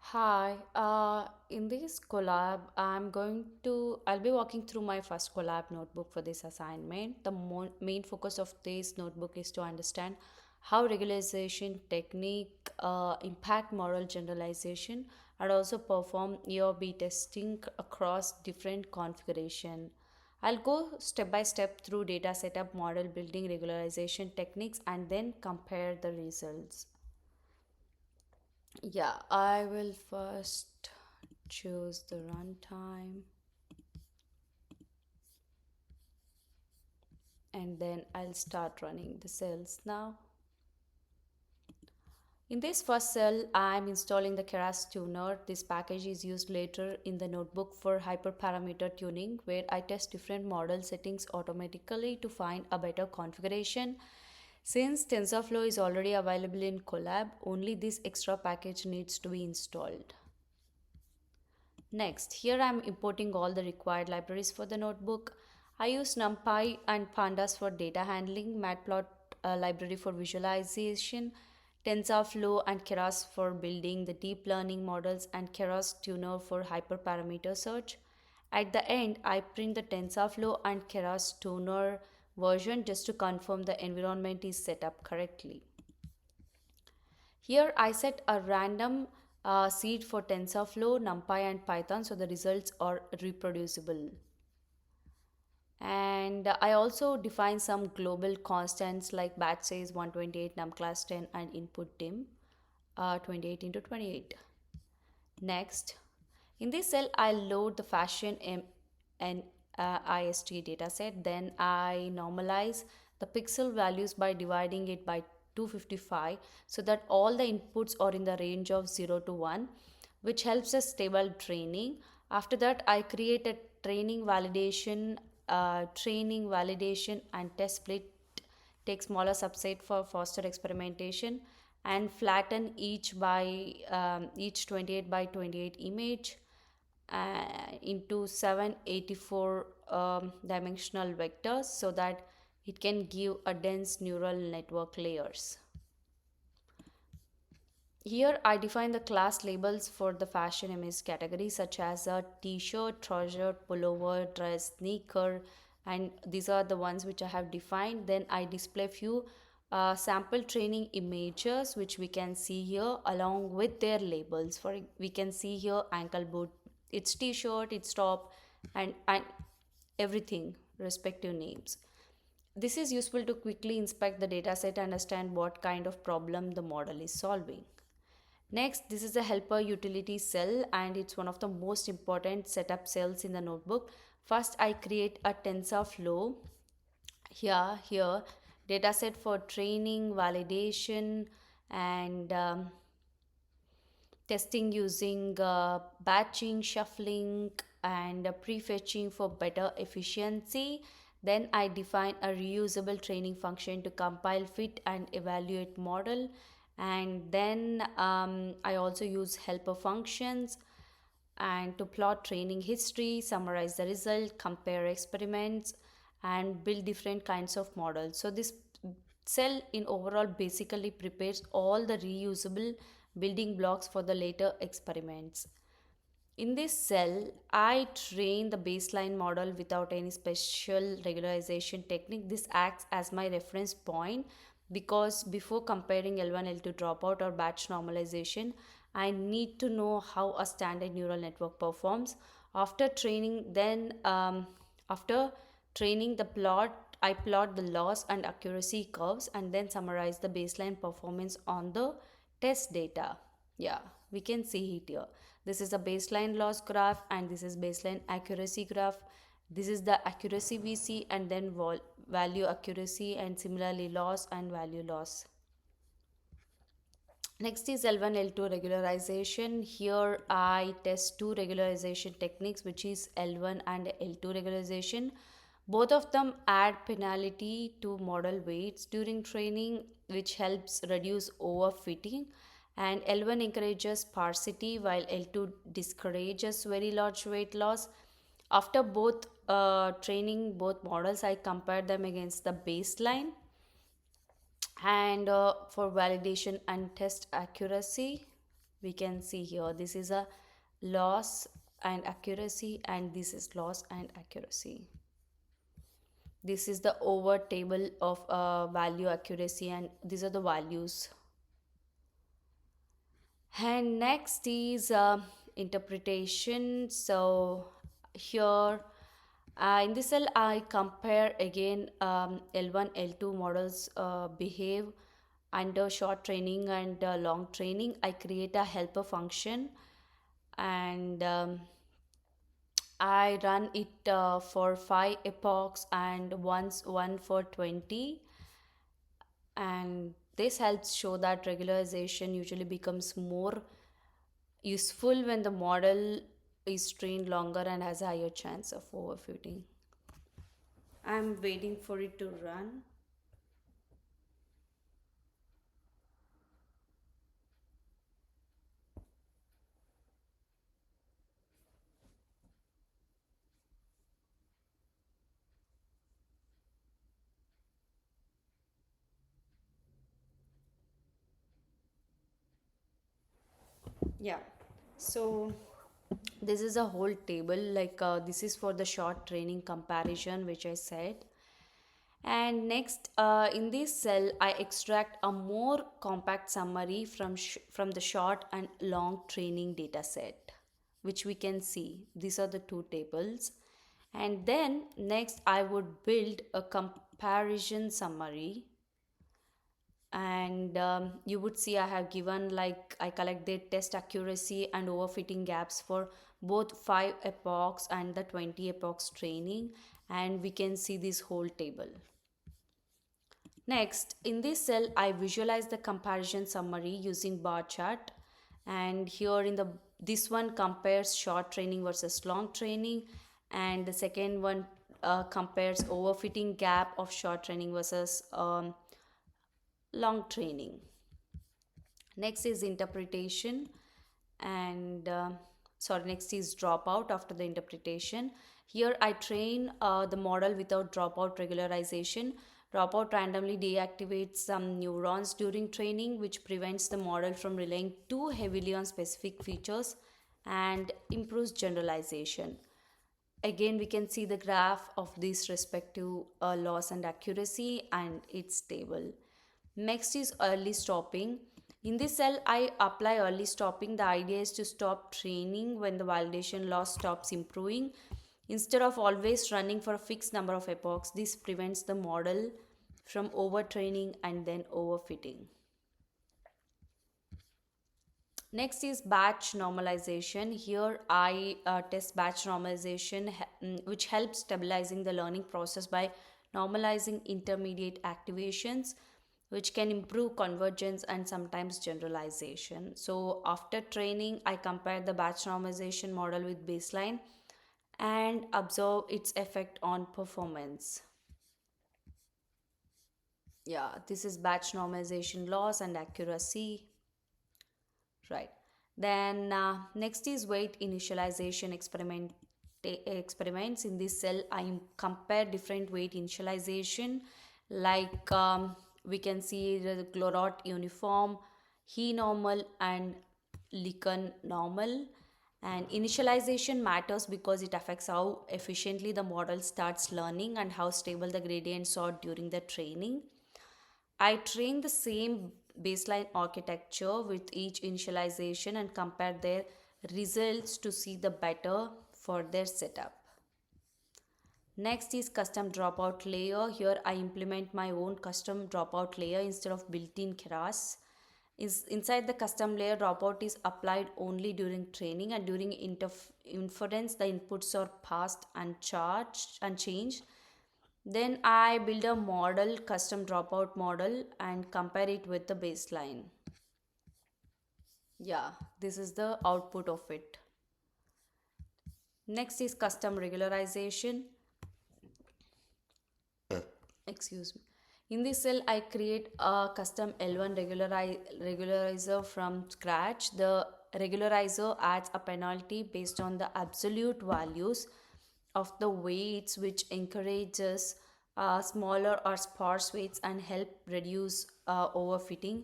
Hi, in this collab, I'll be walking through my first collab notebook for this assignment. The main focus of this notebook is to understand how regularization technique impact model generalization and also perform EOB testing across different configuration. I'll go step by step through data setup, model building, regularization techniques, and then compare the results. Yeah, I will first choose the runtime and then I'll start running the cells now. In this first cell, I'm installing the Keras tuner. This package is used later in the notebook for hyperparameter tuning, where I test different model settings automatically to find a better configuration. Since TensorFlow is already available in Colab, only this extra package needs to be installed. Next, here I am importing all the required libraries for the notebook. I use NumPy and Pandas for data handling, Matplot library for visualization, TensorFlow and Keras for building the deep learning models, and Keras Tuner for hyperparameter search. At the end, I print the TensorFlow and Keras Tuner version just to confirm the environment is set up correctly. Here I set a random seed for TensorFlow, NumPy and Python so the results are reproducible. And I also define some global constants like batch size 128, num class 10 and input dim 28 into 28. Next, in this cell I load the fashion and IST dataset. Then I normalize the pixel values by dividing it by 255 so that all the inputs are in the range of 0 to 1, which helps us stable training. After that, I create a training validation and test split, take smaller subset for faster experimentation, and flatten each 28 by 28 image into 784 dimensional vectors so that it can give a dense neural network layers. Here I define the class labels for the fashion image category such as a t-shirt, trouser, pullover, dress, sneaker, and these are the ones which I have defined. Then I display few sample training images which we can see here along with their labels. For we can see here ankle boot, it's t-shirt, it's top, and everything respective names. This is useful to quickly inspect the dataset and understand what kind of problem the model is solving. Next, this is a helper utility cell and it's one of the most important setup cells in the notebook. First, I create a TensorFlow here dataset for training, validation, and testing using batching, shuffling, and prefetching for better efficiency. Then I define a reusable training function to compile, fit, and evaluate model. And then I also use helper functions and to plot training history, summarize the result, compare experiments, and build different kinds of models. So this cell in overall basically prepares all the reusable building blocks for the later experiments. In this cell, I train the baseline model without any special regularization technique. This acts as my reference point because before comparing L1, L2 dropout or batch normalization, I need to know how a standard neural network performs. After training, after training the plot, I plot the loss and accuracy curves and then summarize the baseline performance on the test data. Yeah, we can see it here. This is a baseline loss graph and this is baseline accuracy graph. This is the accuracy we see and then value accuracy and similarly loss and value loss. Next is L1 L2 regularization. Here I test two regularization techniques which is L1 and L2 regularization. Both of them add penalty to model weights during training which helps reduce overfitting, and L1 encourages sparsity while L2 discourages very large weight loss. After both training both models, I compare them against the baseline and for validation and test accuracy We can see here this is a loss and accuracy, and this is loss and accuracy. This is the over table of value accuracy, and these are the values. And next is interpretation. So here in this cell I compare again L1 L2 models behave under short training and long training. I create a helper function, and I run it for 5 epochs and once one for 20, and this helps show that regularization usually becomes more useful when the model is trained longer and has a higher chance of overfitting. I'm waiting for it to run. Yeah. So this is a whole table, like this is for the short training comparison which I said. And next, in this cell, I extract a more compact summary from the short and long training data set, which we can see. These are the two tables. And then next, I would build a comparison summary, and you would see I have given, like, I collected test accuracy and overfitting gaps for both 5 epochs and the 20 epochs training, and we can see this whole table. Next, in this cell, I visualize the comparison summary using bar chart. And here in the this one compares short training versus long training, and the second one compares overfitting gap of short training versus long training. Next is interpretation, and next is dropout after the interpretation. Here I train the model without dropout regularization. Dropout randomly deactivates some neurons during training, which prevents the model from relying too heavily on specific features and improves generalization. Again, we can see the graph of this respective loss and accuracy, and it's stable. Next is early stopping. In this cell, I apply early stopping. The idea is to stop training when the validation loss stops improving. Instead of always running for a fixed number of epochs, this prevents the model from overtraining and then overfitting. Next is batch normalization. Here I test batch normalization, which helps stabilizing the learning process by normalizing intermediate activations, which can improve convergence and sometimes generalization. So after training, I compare the batch normalization model with baseline and observe its effect on performance. Yeah, this is batch normalization loss and accuracy. Right. Then next is weight initialization experiments. In this cell, I compare different weight initialization, like we can see the Glorot uniform, He normal, and Likon normal. And initialization matters because it affects how efficiently the model starts learning and how stable the gradients are during the training. I train the same baseline architecture with each initialization and compare their results to see the better for their setup. Next is custom dropout layer. Here I implement my own custom dropout layer instead of built-in Keras. Inside the custom layer, dropout is applied only during training, and during inference the inputs are passed and changed. Then I build a model, custom dropout model, and compare it with the baseline. Yeah, this is the output of it. Next is custom regularization. Excuse me. In this cell, I create a custom L1 regularizer from scratch. The regularizer adds a penalty based on the absolute values of the weights, which encourages smaller or sparse weights and help reduce overfitting.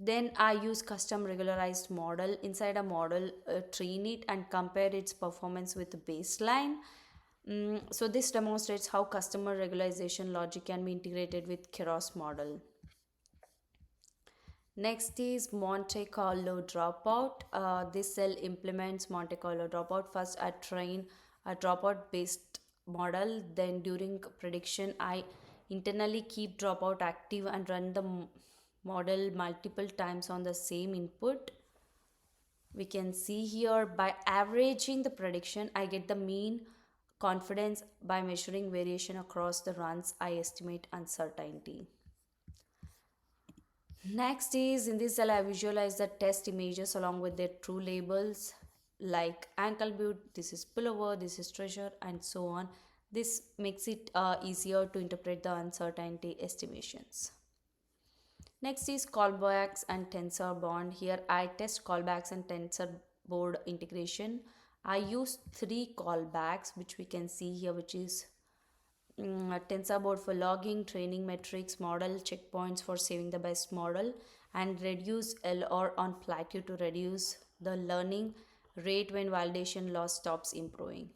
Then I use custom regularized model. Inside a model, train it and compare its performance with the baseline. So this demonstrates how customer regularization logic can be integrated with Keras model. Next is Monte Carlo dropout. This cell implements Monte Carlo dropout. First, I train a dropout based model. Then, during prediction, I internally keep dropout active and run the model multiple times on the same input. We can see here by averaging the prediction, I get the mean confidence. By measuring variation across the runs, I estimate uncertainty. Next is in this cell I visualize the test images along with their true labels like ankle boot, this is pullover, this is treasure, and so on. This makes it easier to interpret the uncertainty estimations. Next is callbacks and tensor bond. Here I test callbacks and tensor board integration. I use three callbacks which we can see here, which is a tensor board for logging, training metrics, model checkpoints for saving the best model, and reduce LR on plateau to reduce the learning rate when validation loss stops improving.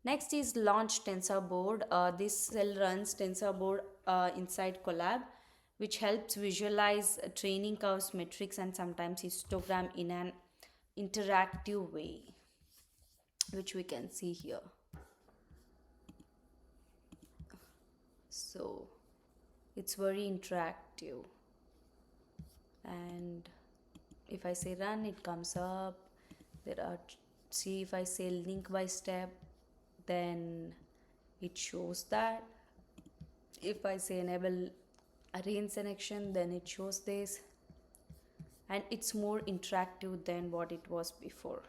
Next is launch tensor board. This cell runs tensor board inside Collab, which helps visualize training curves, metrics, and sometimes histogram in an interactive way, which we can see here. So it's very interactive, and if I say run, it comes up. There are, see, if I say link by step, then it shows that. If I say enable arrange selection, then it shows this, and it's more interactive than what it was before.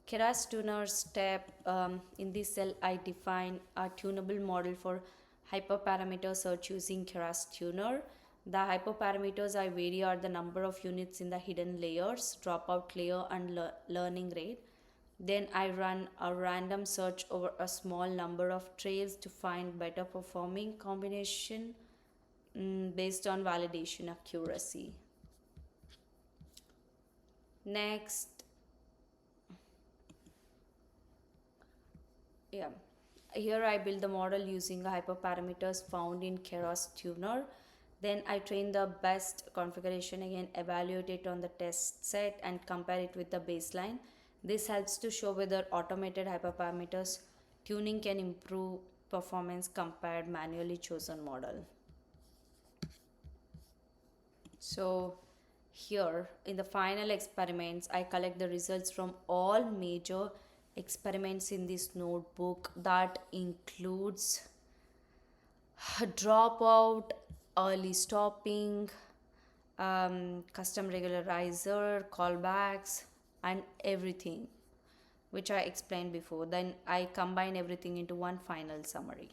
Keras tuner step. In this cell I define a tunable model for hyperparameter search using Keras tuner. The hyperparameters I vary are the number of units in the hidden layers, dropout layer, and learning rate. Then I run a random search over a small number of trails to find better performing combination based on validation accuracy. Next, yeah, here I build the model using hyperparameters found in Keras tuner. Then I train the best configuration again, evaluate it on the test set, and compare it with the baseline. This helps to show whether automated hyperparameters tuning can improve performance compared manually chosen model. So here in the final experiments, I collect the results from all major experiments in this notebook. That includes dropout, early stopping, custom regularizer, callbacks, and everything which I explained before. Then I combine everything into one final summary.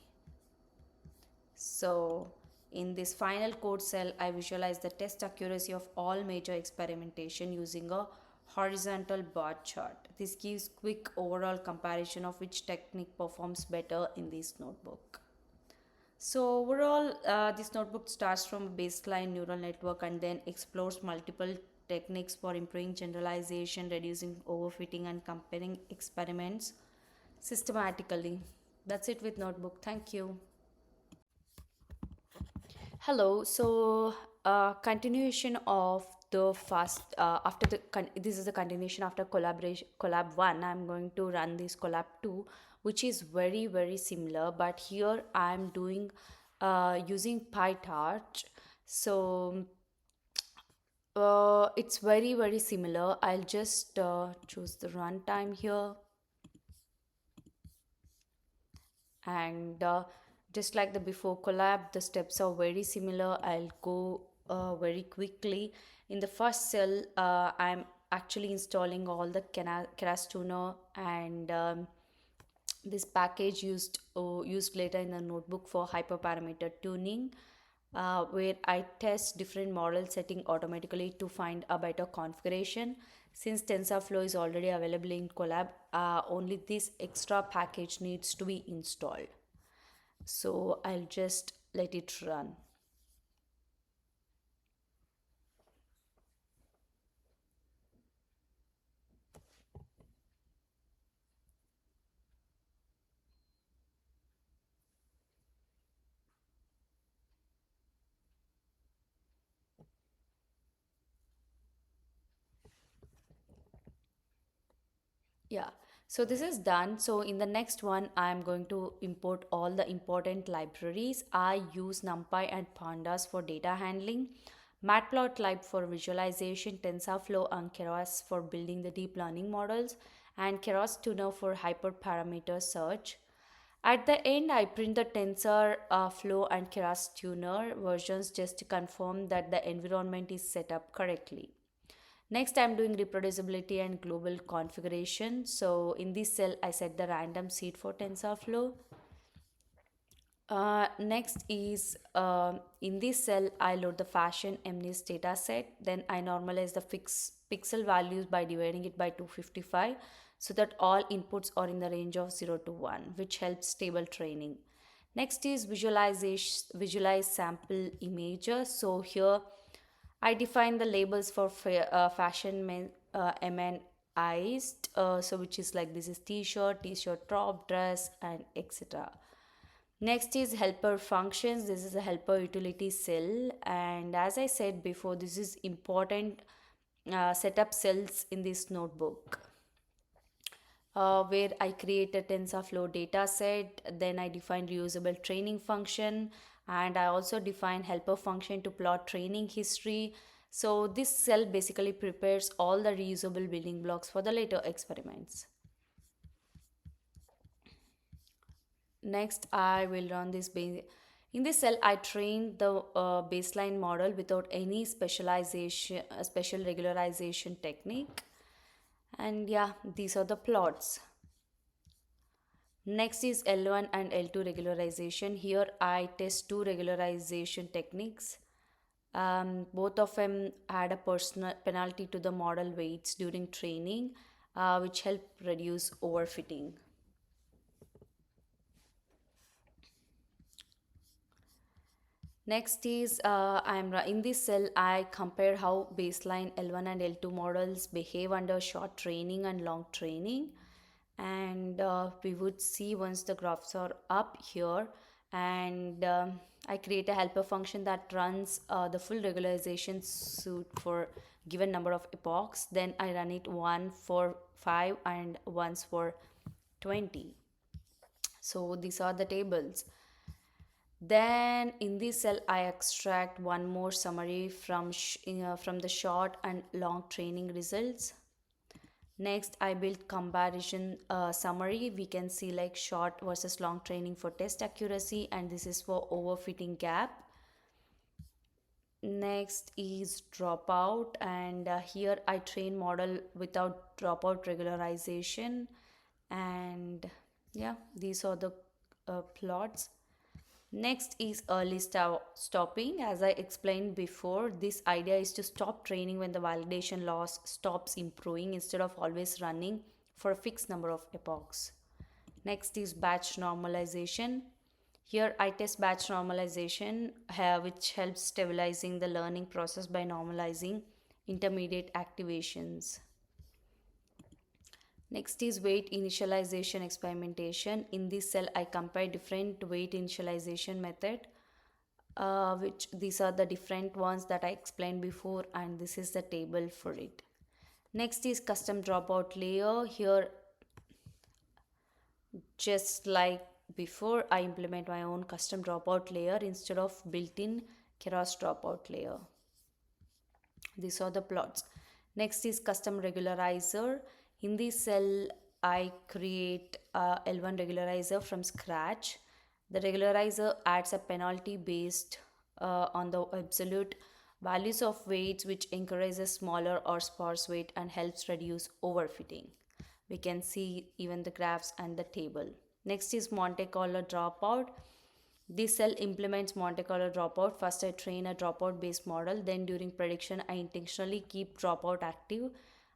So in this final code cell, I visualize the test accuracy of all major experimentation using a horizontal bar chart. This gives quick overall comparison of which technique performs better in this notebook. So overall, this notebook starts from a baseline neural network and then explores multiple techniques for improving generalization, reducing overfitting, and comparing experiments systematically. That's it with notebook. Thank you. Hello. So, continuation of the first after this is the continuation after collaboration collab 1. I'm going to run this collab 2, which is very similar, but here I'm doing using PyTorch. So it's very similar. I'll just choose the runtime here, and just like the before collab, the steps are very similar. I'll go very quickly. In the first cell, I'm actually installing all the Keras tuner and this package used later in the notebook for hyperparameter tuning, where I test different model setting automatically to find a better configuration. Since TensorFlow is already available in Colab, only this extra package needs to be installed. So I'll just let it run. Yeah, so this is done. So in the next one, I'm going to import all the important libraries. I use NumPy and Pandas for data handling, Matplotlib for visualization, TensorFlow and Keras for building the deep learning models, and Keras Tuner for hyperparameter search. At the end, I print the Tensor Flow and Keras Tuner versions just to confirm that the environment is set up correctly. Next, I'm doing reproducibility and global configuration. So in this cell, I set the random seed for TensorFlow. Next is in this cell, I load the fashion MNIST data set. Then I normalize the fixed pixel values by dividing it by 255 so that all inputs are in the range of 0 to 1, which helps stable training. Next is visualize sample images. So here I define the labels for fashion MNIST, so which is like this is t-shirt, t-shirt top, dress, and etc. Next is helper functions. This is a helper utility cell, and as I said before, this is important setup cells in this notebook where I create a TensorFlow data set, then I define reusable training function, and I also define helper function to plot training history. So this cell basically prepares all the reusable building blocks for the later experiments. Next, I will run this in this cell. I train the baseline model without any special regularization technique. And yeah, these are the plots. Next is L1 and L2 regularization. Here I test two regularization techniques. Both of them add a personal penalty to the model weights during training, which help reduce overfitting. Next is in this cell I compare how baseline L1 and L2 models behave under short training and long training, and we would see once the graphs are up here, and I create a helper function that runs the full regularization suit for given number of epochs. Then I run it one for 5 and once for 20. So these are the tables. Then in this cell, I extract one more summary from the short and long training results. Next, I build comparison summary. We can see like short versus long training for test accuracy, and this is for overfitting gap. Next is dropout, and here I train model without dropout regularization, and yeah, these are the plots. Next is early stopping. As I explained before, this idea is to stop training when the validation loss stops improving instead of always running for a fixed number of epochs. Next is batch normalization. Here I test batch normalization, which helps stabilizing the learning process by normalizing intermediate activations. Next is weight initialization experimentation. In this cell, I compare different weight initialization method, which these are the different ones that I explained before, and this is the table for it. Next is custom dropout layer. Here, just like before, I implement my own custom dropout layer instead of built-in Keras dropout layer. These are the plots. Next is custom regularizer. In this cell, I create a L1 regularizer from scratch. The regularizer adds a penalty based on the absolute values of weights, which encourages smaller or sparse weight and helps reduce overfitting. We can see even the graphs and the table. Next is Monte Carlo dropout. This cell implements Monte Carlo dropout. First, I train a dropout based model. Then, during prediction, I intentionally keep dropout active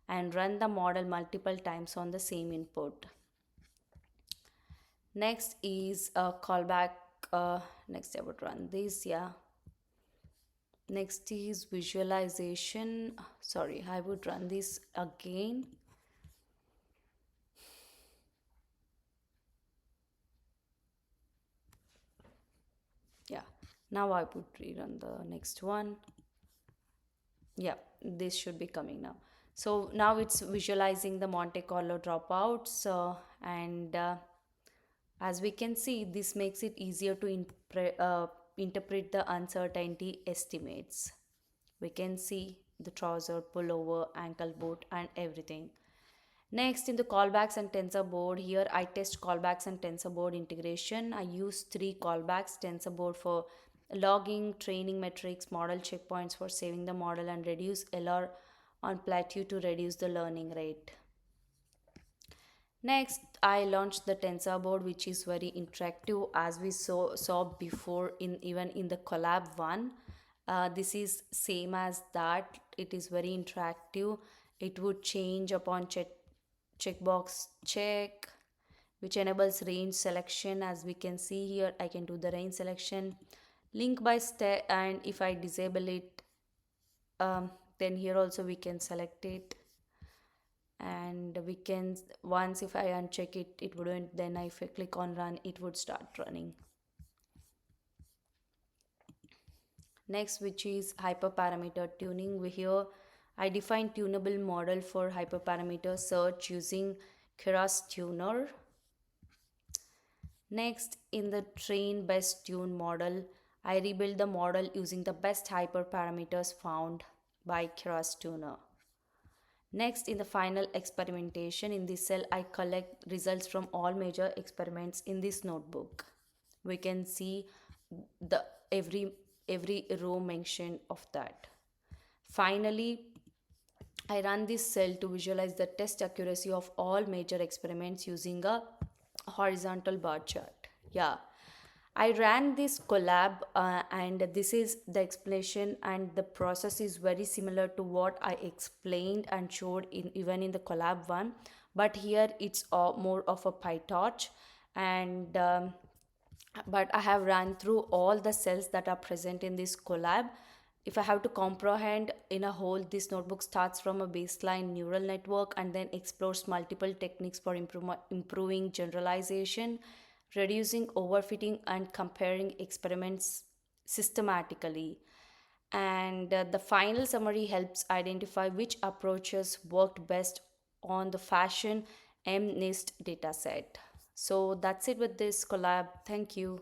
and run the model multiple times on the same input. Next is a callback. Next, I would run this. Yeah. Next is visualization. Sorry, I would run this again. Yeah. Now I would rerun the next one. Yeah, this should be coming now. So now it's visualizing the Monte Carlo dropouts, and as we can see, this makes it easier to interpret the uncertainty estimates. We can see the trouser, pullover, ankle boot, and everything. Next, in the callbacks and TensorBoard, here I test callbacks and TensorBoard integration. I use three callbacks: TensorBoard for logging, training metrics, model checkpoints for saving the model, and reduce LR on plateau to reduce the learning rate. Next, I launched the TensorBoard, which is very interactive, as we saw before in even in the collab one. This is same as that. It is very interactive. It would change upon checkbox check, which enables range selection. As we can see here, I can do the range selection, link by step, and if I disable it, then here also we can select it, and we can, once if I uncheck it, it wouldn't, then if I click on run, it would start running. Next, which is hyperparameter tuning. We here I define tunable model for hyperparameter search using Keras tuner. Next, in the train best tune model, I rebuild the model using the best hyperparameters found by Keras tuner. Next, in the final experimentation, in this cell, I collect results from all major experiments in this notebook. We can see the every row mention of that. Finally, I run this cell to visualize the test accuracy of all major experiments using a horizontal bar chart. Yeah, I ran this collab, and this is the explanation, and the process is very similar to what I explained and showed in even in the collab one, but here it's more of a PyTorch, and but I have run through all the cells that are present in this collab. If I have to comprehend in a whole, this notebook starts from a baseline neural network and then explores multiple techniques for improving generalization, reducing overfitting, and comparing experiments systematically. And the final summary helps identify which approaches worked best on the fashion MNIST dataset. So that's it with this collab. Thank you.